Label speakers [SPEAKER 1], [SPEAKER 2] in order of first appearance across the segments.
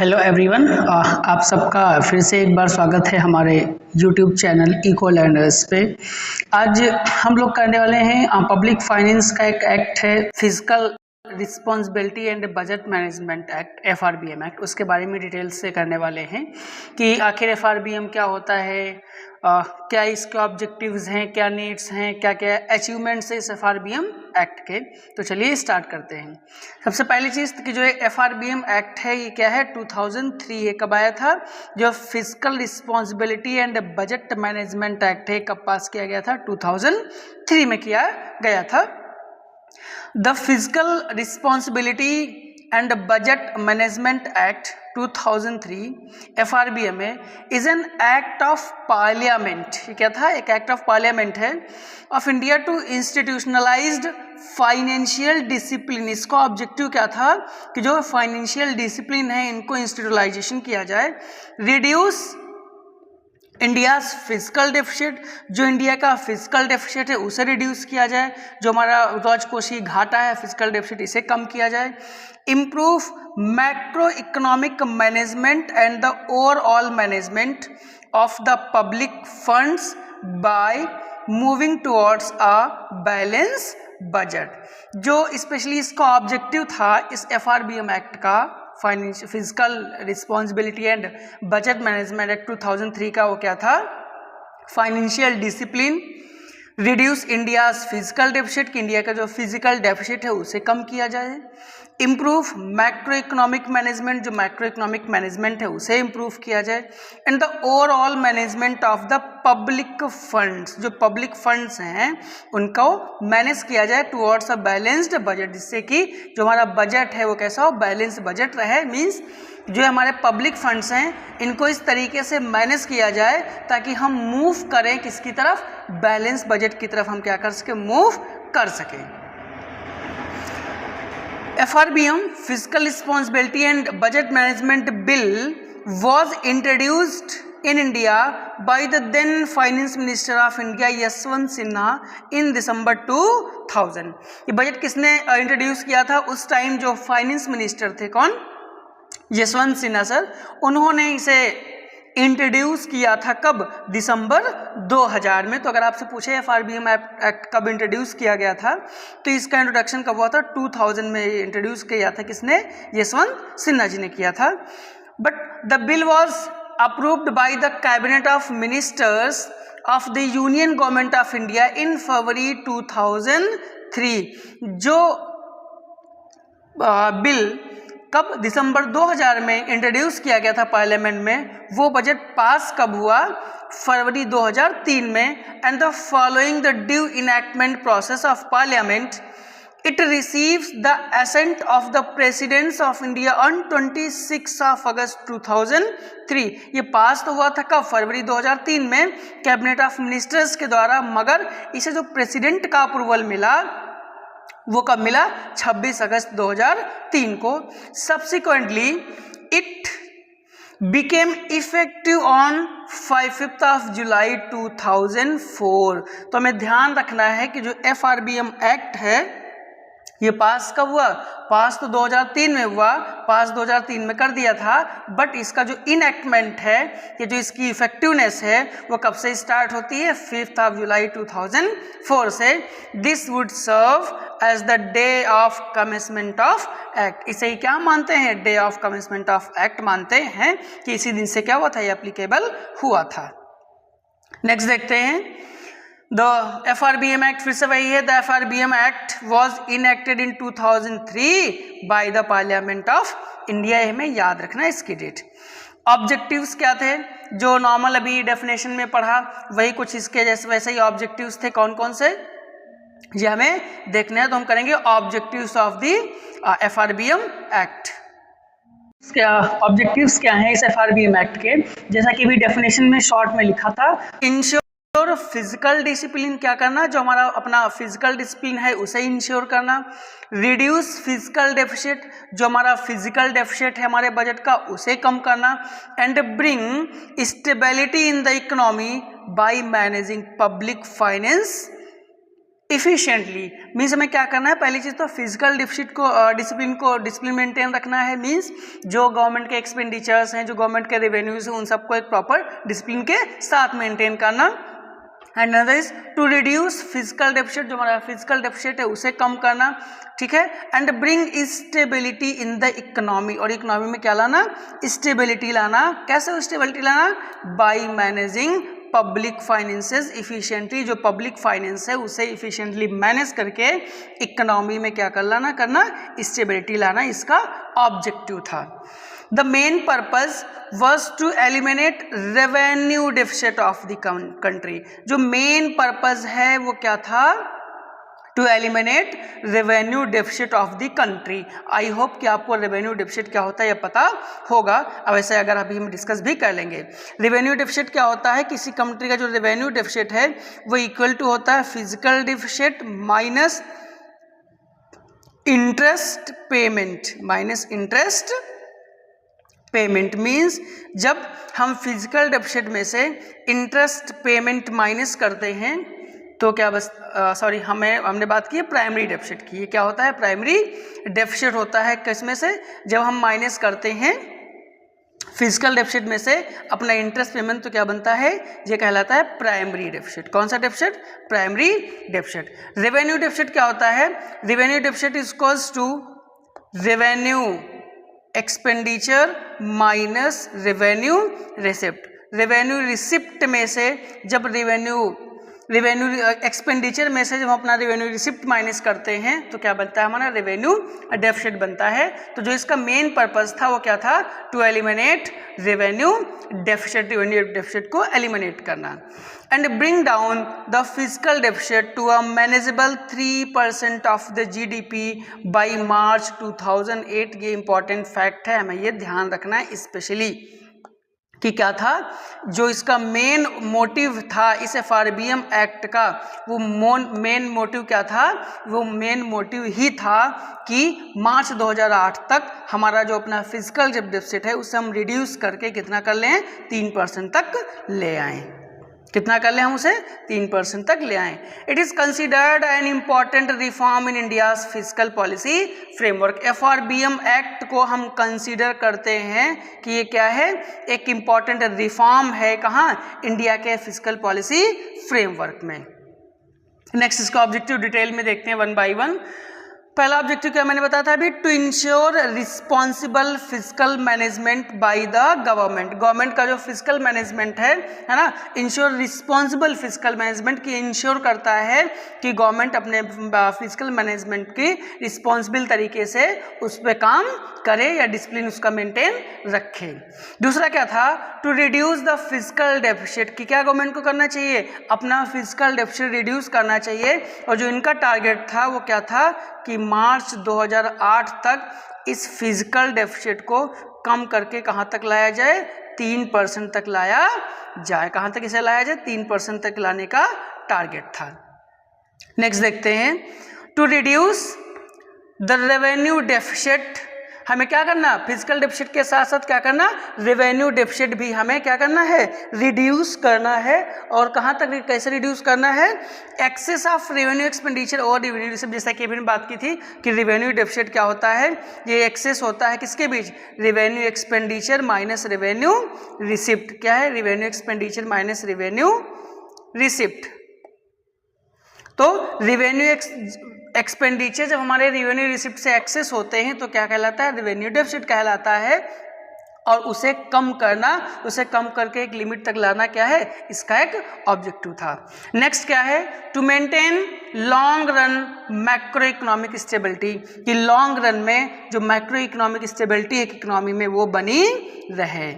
[SPEAKER 1] Hello everyone, आप सबका फिर से एक बार स्वागत है हमारे यूट्यूब चैनल इको लर्नर्स पे। आज हम लोग करने वाले हैं पब्लिक फाइनेंस का एक एक्ट है, physical responsibility and budget management act, FRBM act. उसके बारे में डिटेल्स से करने वाले हैं कि आखिर FRBM क्या होता है, क्या इसके ऑब्जेक्टिव्स हैं, क्या नीड्स हैं, क्या क्या अचीवमेंट्स है इस FRBM एक्ट के। तो चलिए स्टार्ट करते हैं। सबसे पहली चीज़ कि जो FRBM एक्ट है ये क्या है, 2003 ये कब आया था। जो physical responsibility and budget management act है कब पास किया गया था, 2003 में किया गया था। The physical responsibility and budget management act 2003 FRBM is an act of parliament. ये क्या था, एक एक्ट ऑफ पार्लियामेंट है of India to institutionalized financial discipline. इसका ऑब्जेक्टिव क्या था कि जो फाइनेंशियल डिसिप्लिन है इनको इंस्टीट्यूलाइजेशन किया जाए, रिड्यूस इंडियाज फिजिकल डेफिसिट, जो इंडिया का फिजिकल डेफिसिट है उसे रिड्यूस किया जाए, जो हमारा राजकोषीय घाटा है फिजिकल डेफिसिट इसे कम किया जाए, improve macro economic management and the overall management of the public funds by moving towards a balance budget. जो स्पेशली इसका ऑब्जेक्टिव था इस FRBM एक्ट का, physical responsibility and budget management act 2003 का, वो क्या था, financial discipline, reduce India's physical deficit, कि इंडिया का जो फिजिकल डेफिसिट है उसे कम किया जाए, इम्प्रूव मैक्रो इकोनॉमिक मैनेजमेंट, जो मैक्रो इकोनॉमिक मैनेजमेंट है उसे इम्प्रूव किया जाए, and the overall management of the public funds, जो पब्लिक फंड्स हैं उनको मैनेज किया जाए टुवर्ड्स अ बैलेंस्ड बजट, जिससे कि जो हमारा बजट है वो कैसा हो, बैलेंस बजट रहे। मीन्स जो हमारे पब्लिक फंड्स हैं इनको इस तरीके से मैनेज किया जाए ताकि हम मूव करें किसकी तरफ, बैलेंस बजट की तरफ हम क्या कर सके, मूव कर सकें। FRBM physical responsibility and budget management bill was introduced in India by the then finance minister of India Yashwant Sinha in December 2000। ये बजट किसने इंट्रोड्यूस किया था उस टाइम, जो फाइनेंस मिनिस्टर थे, कौन, यशवंत सिन्हा सर। उन्होंने इसे इंट्रोड्यूस किया था कब, दिसंबर 2000 में। तो अगर आपसे पूछे FRBM एक्ट कब इंट्रोड्यूस किया गया था तो इसका इंट्रोडक्शन कब हुआ था, 2000 में इंट्रोड्यूस किया था, किसने, यशवंत सिन्हा जी ने किया था। But the bill was approved by the cabinet of ministers of the union government of India in February 2003। जो बिल कब, दिसंबर 2000 में इंट्रोड्यूस किया गया था पार्लियामेंट में, वो बजट पास कब हुआ, फरवरी 2003 में। And the following the due enactment process of parliament, it receives the assent of the presidents of India on 26 of August 2003। ये पास तो हुआ था कब, फरवरी 2003 में कैबिनेट ऑफ मिनिस्टर्स के द्वारा, मगर इसे जो प्रेसिडेंट का अप्रूवल मिला वो कब मिला, 26 अगस्त 2003 को। Subsequently it became effective on 5 of जुलाई 2004। तो हमें ध्यान रखना है कि जो FRBM एक्ट है ये पास कब हुआ, पास तो 2003 में हुआ, पास 2003 में कर दिया था, बट इसका जो इनएक्टमेंट है, ये जो इसकी इफेक्टिवनेस है वो कब से स्टार्ट होती है, 5 ऑफ जुलाई 2004 से। This would serve as the day of commencement of act. इसे ही क्या मानते हैं, day of commencement of act मानते हैं कि इसी दिन से क्या हुआ था, ये एप्लीकेबल हुआ था। नेक्स्ट देखते हैं, द FRBM एक्ट, फिर से वही है, the FRBM act was enacted in 2003 by the parliament of India. हमें याद रखना है इसकी डेट। ऑब्जेक्टिव्स क्या थे, जो नॉर्मल अभी डेफिनेशन में पढ़ा वही कुछ इसके जैसे वैसे ही ऑब्जेक्टिव्स थे। कौन कौन से ये हमें देखने हैं, तो हम करेंगे objectives of the FRBM act. क्या ऑब्जेक्टिव्स क्या हैं इस FRBM एक्ट के, जैसा कि भी डेफिनेशन में शॉर्ट में लिखा था, इंश्योर फिजिकल डिसिप्लिन, क्या करना, जो हमारा अपना फिजिकल डिसिप्लिन है उसे इंश्योर करना, रिड्यूस फिजिकल डेफिसिट, जो हमारा फिजिकल डेफिसिट है हमारे बजट का उसे कम करना, and bring stability in the economy bye managing public finance efficiently means हमें क्या करना है, पहली चीज तो फिजिकल डिफिसिट को डिसिप्लिन मेंटेन रखना है। मीन्स जो गवर्नमेंट के एक्सपेंडिचर्स हैं, जो गवर्नमेंट के रेवेन्यूज हैं, उन सबको एक प्रॉपर डिसिप्लिन के साथ मेंटेन करना। And another is to reduce physical deficit, जो हमारा फिजिकल डेफिसिट है उसे कम करना, ठीक है। And bring stability in the economy, और इकोनॉमी में क्या लाना, स्टेबिलिटी लाना। कैसे स्टेबिलिटी लाना, by managing public finances efficiently, जो पब्लिक फाइनेंस है उसे इफिशिएंटली मैनेज करके इकोनॉमी में क्या कर लाना, करना स्टेबिलिटी लाना, इसका ऑब्जेक्टिव था। The main purpose was to eliminate revenue deficit of the country, जो मेन पर्पज है वो क्या था, to eliminate revenue deficit of the country. I hope कि आपको रेवेन्यू डेफिसिट क्या होता है यह पता होगा। अब ऐसे अगर अभी हम डिस्कस भी कर लेंगे, रेवेन्यू डेफिसिट क्या होता है, किसी कंट्री का जो रेवेन्यू डेफिसिट है वो इक्वल टू होता है physical deficit minus interest payment, minus interest payment. Means जब हम फिजिकल डेफिसिट में से इंटरेस्ट पेमेंट माइनस करते हैं तो क्या बस हमने बात की है प्राइमरी डेफिसिट की। ये क्या होता है, प्राइमरी डेफिसिट होता है किसमें से, जब हम माइनस करते हैं फिजिकल डेफिसिट में से अपना इंटरेस्ट पेमेंट, तो क्या बनता है, ये कहलाता है प्राइमरी डेफिसिट। कौन सा deficit, primary deficit. Revenue deficit क्या होता है, revenue deficit is equals to revenue expenditure minus revenue receipt. Revenue receipt में से जब रेवेन्यू एक्सपेंडिचर में से जब हम अपना रेवेन्यू रिसिप्ट माइनस करते हैं तो क्या बनता है, हमारा रेवेन्यू डेफिसिट बनता है। तो जो इसका मेन पर्पस था वो क्या था, to eliminate revenue deficit, revenue deficit को एलिमिनेट करना। And bring down the physical deficit to a manageable 3% of the GDP by March 2008। ये इंपॉर्टेंट फैक्ट है, हमें ये ध्यान रखना है स्पेशली कि क्या था, जो इसका मेन मोटिव था इस FRBM एक्ट का, वो मेन मोटिव क्या था, वो मेन मोटिव ही था कि मार्च 2008 तक हमारा जो अपना फिजिकल जब डेफिसिट है उसे हम रिड्यूस करके कितना कर लें, 3% तक ले आएँ। कितना कर ले, हम उसे 3% तक ले आएँ। It is considered an important reform in India's physical policy framework. FRBM act को हम कंसिडर करते हैं कि ये क्या है, एक इम्पॉर्टेंट रिफॉर्म है, कहाँ, इंडिया के फिजिकल पॉलिसी फ्रेमवर्क में। नेक्स्ट इसका ऑब्जेक्टिव डिटेल में देखते हैं वन बाई वन। पहला ऑब्जेक्टिव क्या मैंने बताया था अभी, to ensure responsible physical management by the government. Government का जो फिजिकल मैनेजमेंट है ना, इंश्योर रिस्पॉन्सिबल फिजिकल मैनेजमेंट की इंश्योर करता है कि गवर्नमेंट अपने फिजिकल मैनेजमेंट की रिस्पॉन्सिबल तरीके से उस पर काम करे या डिसिप्लिन उसका मेंटेन रखे। दूसरा क्या था, to reduce the physical deficit, कि क्या गवर्नमेंट को करना चाहिए, अपना फिजिकल डेफिसिट रिड्यूस करना चाहिए। और जो इनका टारगेट था वो क्या था कि मार्च 2008 तक इस फिजिकल डेफिसिट को कम करके कहाँ तक लाया जाए, 3% तक लाया जाए। कहाँ तक इसे लाया जाए, 3% तक लाने का टारगेट था। नेक्स्ट देखते हैं, to reduce the revenue deficit, हमें क्या करना, फिजिकल डेफिसिट के साथ साथ क्या करना, रेवेन्यू डेफिसिट भी हमें क्या करना है, रिड्यूस करना है। और कहाँ तक, कैसे रिड्यूस करना है, एक्सेस ऑफ रेवेन्यू एक्सपेंडिचर और रेवेन्यू रिसिप्ट। जैसा कि अभी ने बात की थी कि रेवेन्यू डेफिसिट क्या होता है, ये एक्सेस होता है किसके बीच, revenue expenditure minus revenue receipt. क्या है, revenue expenditure minus revenue receipt. तो रेवेन्यू एक्सपेंडिचर जब हमारे रेवेन्यू रिसिप्ट से एक्सेस होते हैं तो क्या कहलाता है, रेवेन्यू डेफिसिट कहलाता है। और उसे कम करना, उसे कम करके एक लिमिट तक लाना क्या है, इसका एक ऑब्जेक्टिव था। नेक्स्ट क्या है, to maintain long run macro economic stability, कि लॉन्ग रन में जो मैक्रो इकोनॉमिक स्टेबिलिटी है इकोनॉमी में वो बनी रहे।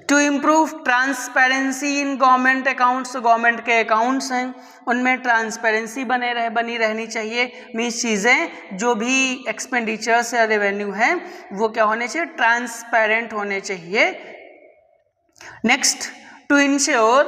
[SPEAKER 1] To improve transparency in government accounts, government के अकाउंट्स हैं उनमें ट्रांसपेरेंसी बनी रहनी चाहिए। मीन्स चीज़ें जो भी एक्सपेंडिचर्स या रेवेन्यू हैं वो क्या होने चाहिए, ट्रांसपेरेंट होने चाहिए। Next, to ensure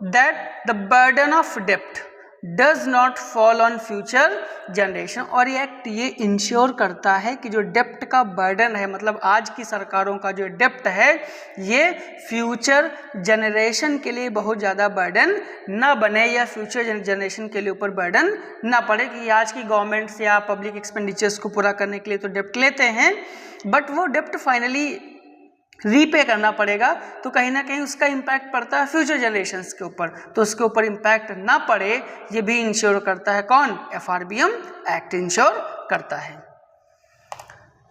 [SPEAKER 1] that the burden of डेप्ट, does not fall on future generation. और ये एक्ट ये इंश्योर करता है कि जो डेप्ट का बर्डन है, मतलब आज की सरकारों का जो डेप्ट है, ये फ्यूचर जनरेशन के लिए बहुत ज़्यादा बर्डन ना बने या फ्यूचर जनरेशन के लिए ऊपर बर्डन ना पड़े कि आज की गवर्नमेंट्स या पब्लिक एक्सपेंडिचर्स को पूरा करने के लिए तो डेप्ट लेते हैं, बट वो डेप्ट फाइनली रीपे करना पड़ेगा, तो कहीं ना कहीं उसका इम्पैक्ट पड़ता है फ्यूचर जनरेशन्स के ऊपर, तो उसके ऊपर इम्पैक्ट ना पड़े ये भी इंश्योर करता है कौन? FRBM एक्ट इंश्योर करता है।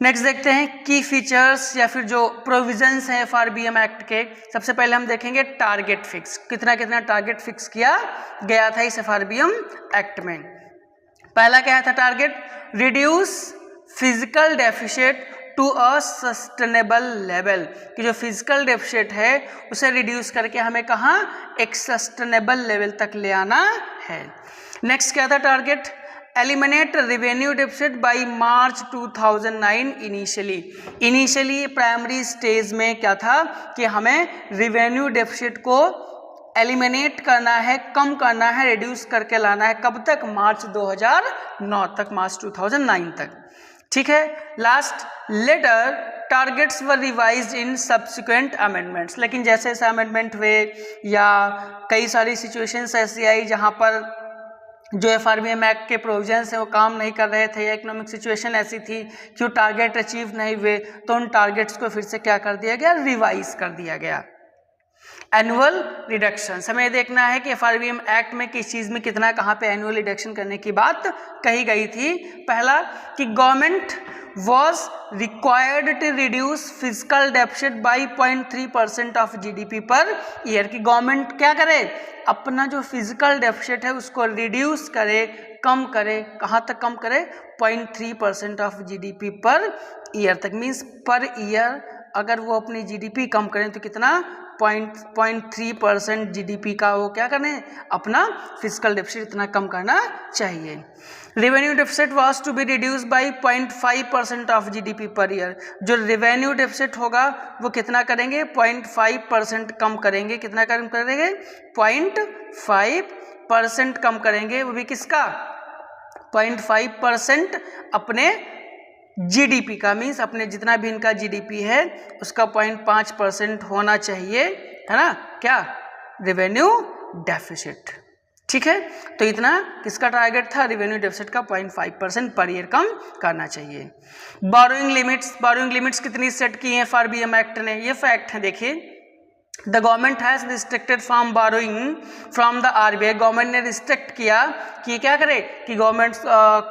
[SPEAKER 1] नेक्स्ट देखते हैं की फीचर्स या फिर जो प्रोविजंस हैं FRBM एक्ट के। सबसे पहले हम देखेंगे टारगेट फिक्स, कितना कितना टारगेट फिक्स किया गया था इस FRBM एक्ट में। पहला क्या था target? Reduce physical deficit to a sustainable level, कि जो फिजिकल डेफिसिट है उसे रिड्यूस करके हमें कहाँ? एक सस्टेनेबल लेवल तक ले आना है। नेक्स्ट क्या था target? Eliminate revenue deficit by March 2009 initially primary stage में क्या था कि हमें रेवेन्यू डेफिसिट को एलिमिनेट करना है, कम करना है, रिड्यूस करके लाना है। कब तक? मार्च 2009 तक, मार्च 2009 तक। ठीक है। Last, later targets were revised in subsequent amendments, लेकिन जैसे जैसे अमेंडमेंट हुए या कई सारी सिचुएशंस ऐसी आई जहां पर जो FRBM एक्ट के प्रोविजंस हैं वो काम नहीं कर रहे थे या इकोनॉमिक सिचुएशन ऐसी थी कि वो टारगेट अचीव नहीं हुए, तो उन टारगेट्स को फिर से क्या कर दिया गया? रिवाइज कर दिया गया। एनुअल रिडक्शन, हमें देखना है कि FRBM एक्ट में किस चीज़ में कितना, कहाँ पे एनुअल रिडक्शन करने की बात कही गई थी। पहला कि government was required to reduce physical deficit by 0.3% of GDP per year, की गवर्नमेंट क्या करे? अपना जो फिजिकल डेफिसिट है उसको रिड्यूस करे, कम करे। कहाँ तक कम करे? 0.3% ऑफ GDP पर ईयर तक, मीन्स पर ईयर अगर वो अपनी GDP कम करें तो कितना? 0.3% GDP का वो क्या करने? अपना फिजिकल डेफिसिट इतना कम करना चाहिए। Revenue deficit was to be reduce by 0.5% of GDP per year, जो रेवेन्यू डेफिसिट होगा वो कितना करेंगे? 0.5% कम करेंगे। कितना कम करेंगे? 0.5% कम करेंगे। वो भी किसका? 0.5% अपने GDP का, मीन्स अपने जितना भी इनका GDP है उसका 0.5% होना चाहिए, है ना? क्या? Revenue deficit. ठीक है, तो इतना किसका टारगेट था? रेवेन्यू डेफिसिट का 0.5% पर ईयर कम करना चाहिए। बोरोइंग लिमिट्स कितनी सेट की हैं FRBM एक्ट ने? ये फैक्ट है, देखिए। The government has restricted from borrowing from the RBI, government ने रिस्ट्रिक्ट किया कि क्या करे कि गवर्नमेंट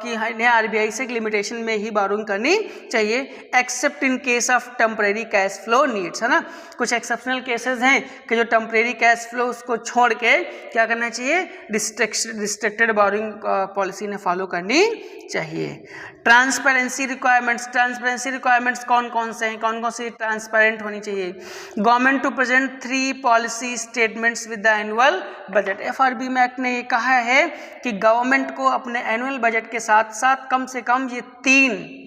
[SPEAKER 1] की RBI से लिमिटेशन में ही बोरोइंग करनी चाहिए, accept in case of temporary cash flow needs, है ना? कुछ एक्सेप्शनल केसेस हैं कि जो टेम्परेरी कैश फ्लो उसको छोड़ के क्या करना चाहिए? रिस्ट्रिक्टेड बोरोइंग पॉलिसी ने फॉलो करनी चाहिए। ट्रांसपेरेंसी रिक्वायरमेंट्स कौन कौन से हैं? कौन कौन सी ट्रांसपेरेंट होनी चाहिए? Government to present 3 policy statements with the annual budget, FRBM act ने ये कहा है कि गवर्नमेंट को अपने एनुअल बजट के साथ साथ कम से कम ये 3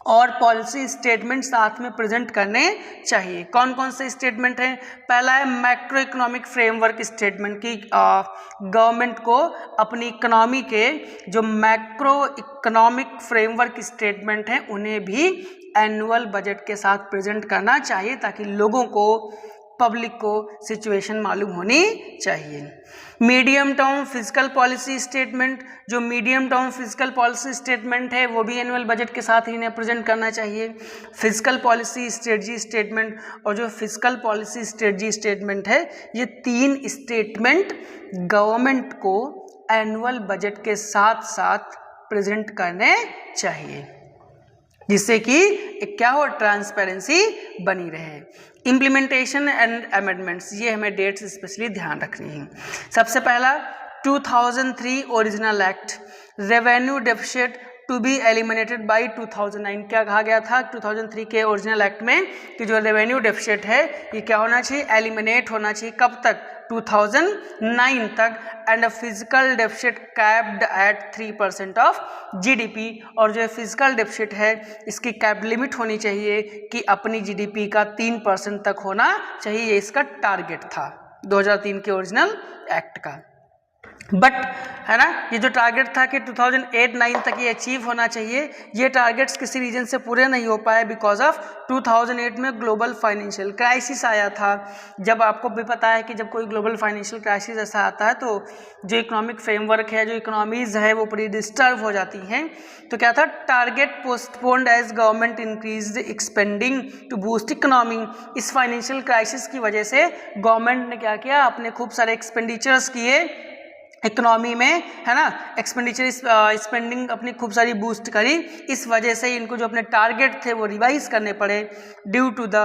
[SPEAKER 1] और पॉलिसी स्टेटमेंट साथ में प्रेजेंट करने चाहिए। कौन कौन से स्टेटमेंट हैं? पहला है मैक्रो इकोनॉमिक फ्रेमवर्क स्टेटमेंट, की गवर्नमेंट को अपनी इकोनॉमी के जो मैक्रो इकोनॉमिक फ्रेमवर्क स्टेटमेंट हैं उन्हें भी एनुअल बजट के साथ प्रेजेंट करना चाहिए, ताकि लोगों को, पब्लिक को सिचुएशन मालूम होनी चाहिए। Medium term physical policy statement, जो medium term physical policy statement है वो भी एनुअल बजट के साथ ही इन्हें प्रेजेंट करना चाहिए। फिजिकल पॉलिसी स्ट्रेटजी स्टेटमेंट और जो फिजिकल पॉलिसी स्ट्रेटजी स्टेटमेंट है, ये 3 स्टेटमेंट गवर्नमेंट को एनुअल बजट के साथ साथ प्रेजेंट करने चाहिए, जिससे कि एक क्या हो? ट्रांसपेरेंसी बनी रहे। इम्प्लीमेंटेशन एंड अमेंडमेंट्स, ये हमें डेट्स स्पेशली ध्यान रखनी है। सबसे पहला 2003 original act, revenue deficit to be eliminated by 2009, क्या कहा गया था 2003 के ओरिजिनल एक्ट में कि जो रेवेन्यू डेफिसिट है ये क्या होना चाहिए? एलिमिनेट होना चाहिए। कब तक? 2009 तक। And physical deficit capped at 3% of GDP, और जो फिजिकल डेफिसिट है इसकी कैप लिमिट होनी चाहिए कि अपनी GDP का 3% तक होना चाहिए, ये इसका टारगेट था 2003 के ओरिजिनल एक्ट का। बट है ना, ये जो टारगेट था कि 2008-9 तक ये अचीव होना चाहिए, ये टारगेट्स किसी रीजन से पूरे नहीं हो पाए बिकॉज ऑफ 2008 में ग्लोबल फाइनेंशियल क्राइसिस आया था। जब आपको भी पता है कि जब कोई ग्लोबल फाइनेंशियल क्राइसिस ऐसा आता है तो जो इकोनॉमिक फ्रेमवर्क है, जो इकोनॉमीज है, वो पूरी डिस्टर्ब हो जाती हैं। तो क्या था, target postponed as government increase expending to boost economy. इस फाइनेंशियल क्राइसिस की वजह से गवर्नमेंट ने क्या किया, अपने खूब सारे एक्सपेंडिचर्स किए इकोनॉमी में, है ना, एक्सपेंडिचर स्पेंडिंग अपनी खूब सारी बूस्ट करी। इस वजह से इनको जो अपने टारगेट थे वो रिवाइज करने पड़े due to the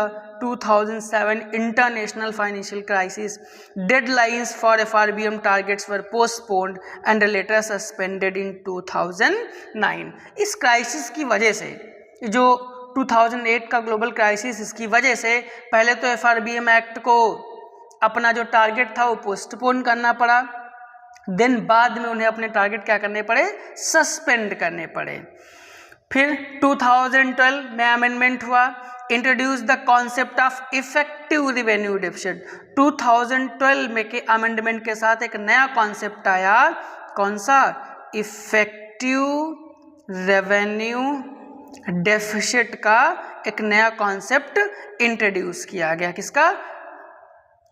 [SPEAKER 1] 2007 international financial crisis. Deadlines for FRBM targets were postponed and later suspended in 2009। इस क्राइसिस की वजह से, जो 2008 का ग्लोबल क्राइसिस, इसकी वजह से पहले तो FRBM एक्ट को अपना जो टारगेट था वो पोस्टपोन करना पड़ा, देन बाद में उन्हें अपने टारगेट क्या करने पड़े, सस्पेंड करने पड़े। फिर 2012 में अमेंडमेंट हुआ, introduce the concept of effective revenue deficit. 2012 में के अमेंडमेंट के साथ एक नया कॉन्सेप्ट आया, कौन सा, इफेक्टिव रेवेन्यू डेफिसिट का एक नया कॉन्सेप्ट इंट्रोड्यूस किया गया। किसका,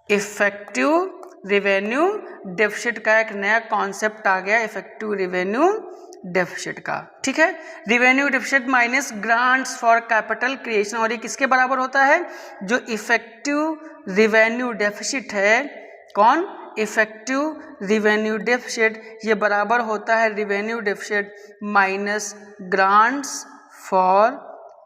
[SPEAKER 1] इफेक्टिव रिवेन्यू डेफिसिट का एक नया कॉन्सेप्ट आ गया, इफेक्टिव रिवेन्यू डेफिसिट का। ठीक है, revenue deficit minus grants for capital creation, और ये किसके बराबर होता है, जो इफेक्टिव रिवेन्यू डेफिसिट है, कौन, इफेक्टिव रिवेन्यू डेफिसिट, ये बराबर होता है revenue deficit minus grants for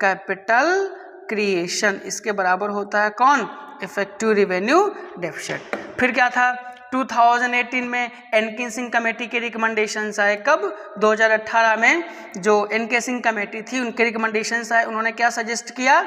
[SPEAKER 1] capital creation, इसके बराबर होता है कौन, इफेक्टिव रिवेन्यू डेफिसिट। फिर क्या था, 2018 में एनके सिंह कमेटी के रिकमेंडेशंस आए। कब, 2018 में जो एनके सिंह कमेटी थी उनके रिकमेंडेशंस आए। उन्होंने क्या सजेस्ट किया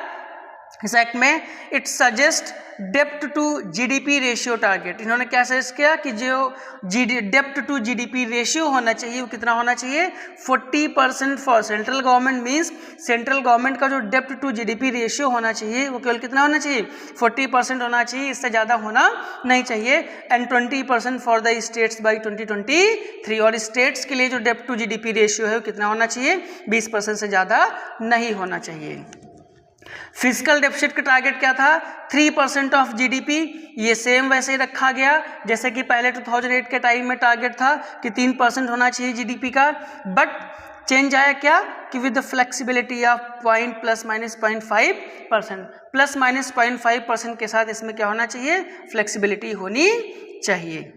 [SPEAKER 1] इस एक्ट में, इट सजेस्ट डेप्ट टू जीडीपी रेशियो टारगेट। इन्होंने क्या सजेस्ट किया कि जो डेप्ट टू जीडीपी रेशियो होना चाहिए वो कितना होना चाहिए, 40% for central government. Means central government का जो डेप्ट टू जीडीपी रेशियो होना चाहिए वो केवल कितना होना चाहिए, 40% होना चाहिए, इससे ज़्यादा होना नहीं चाहिए। And 20% for the states by 2023, और स्टेट्स के लिए जो डेप्ट टू जीडीपी रेशियो है वो कितना होना चाहिए, 20% से ज़्यादा नहीं होना चाहिए। फिजिकल डेफिसिट का टारगेट क्या था, 3% ऑफ जीडीपी। ये सेम वैसे ही रखा गया जैसे कि पहले 2008 के टाइम में टारगेट था कि 3% होना चाहिए जीडीपी का, बट चेंज आया क्या कि with the flexibility of point plus minus 0.5%, plus minus 0.5% के साथ इसमें क्या होना चाहिए, फ्लेक्सिबिलिटी होनी चाहिए।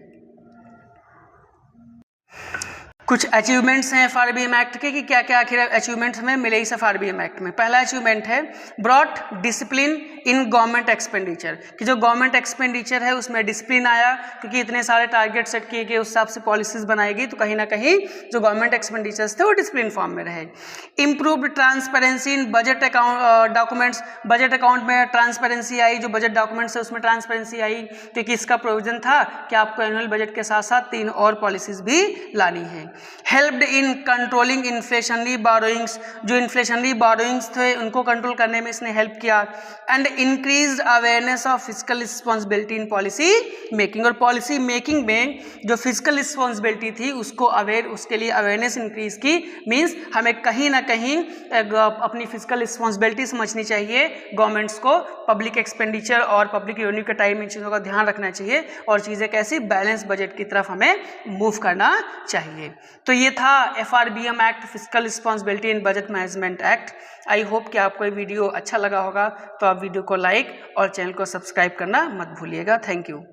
[SPEAKER 1] कुछ अचीवमेंट्स हैं FRBM एक्ट के कि क्या क्या आखिर अचीवमेंट्स हमें मिले इस FRBM एक्ट में। पहला अचीवमेंट है brought discipline in government expenditure, कि जो गवर्नमेंट एक्सपेंडिचर है उसमें डिसिप्लिन आया, क्योंकि इतने सारे टारगेट सेट किए गए, उस हिसाब से पॉलिसीज बनाई गई, तो कहीं ना कहीं जो गवर्नमेंट एक्सपेंडिचर्स थे वो डिसिप्लिन फॉर्म में रहे। Improved transparency in budget account documents, budget account में ट्रांसपेरेंसी आई, जो बजट डॉक्यूमेंट्स है उसमें ट्रांसपेरेंसी आई, क्योंकि इसका प्रोविजन था कि आपको एनुअल बजट के साथ साथ 3 और पॉलिसीज भी लानी है। Helped in controlling inflationary borrowings, जो इन्फ्लेशनरी बोरोइंग्स थे उनको कंट्रोल करने में इसने हेल्प किया। And increased awareness of physical responsibility in policy making, और पॉलिसी मेकिंग में जो फिजिकल रिस्पॉन्सिबिलिटी थी उसके लिए अवेयरनेस इंक्रीज की। मीन्स हमें कहीं ना कहीं अपनी फिजिकल रिस्पॉन्सिबिलिटी समझनी चाहिए, गवर्नमेंट्स को पब्लिक एक्सपेंडिचर और पब्लिक रेवेन्यू के टाइम इन चीज़ों का ध्यान रखना चाहिए, और चीज़ें कैसी, बैलेंस बजट की तरफ हमें मूव करना चाहिए। तो ये था FRBM एक्ट, फिजिकल रिस्पॉन्सिबिलिटी इन बजट मैनेजमेंट एक्ट। आई होप कि आपको ये वीडियो अच्छा लगा होगा, तो आप वीडियो को लाइक और चैनल को सब्सक्राइब करना मत भूलिएगा। Thank you.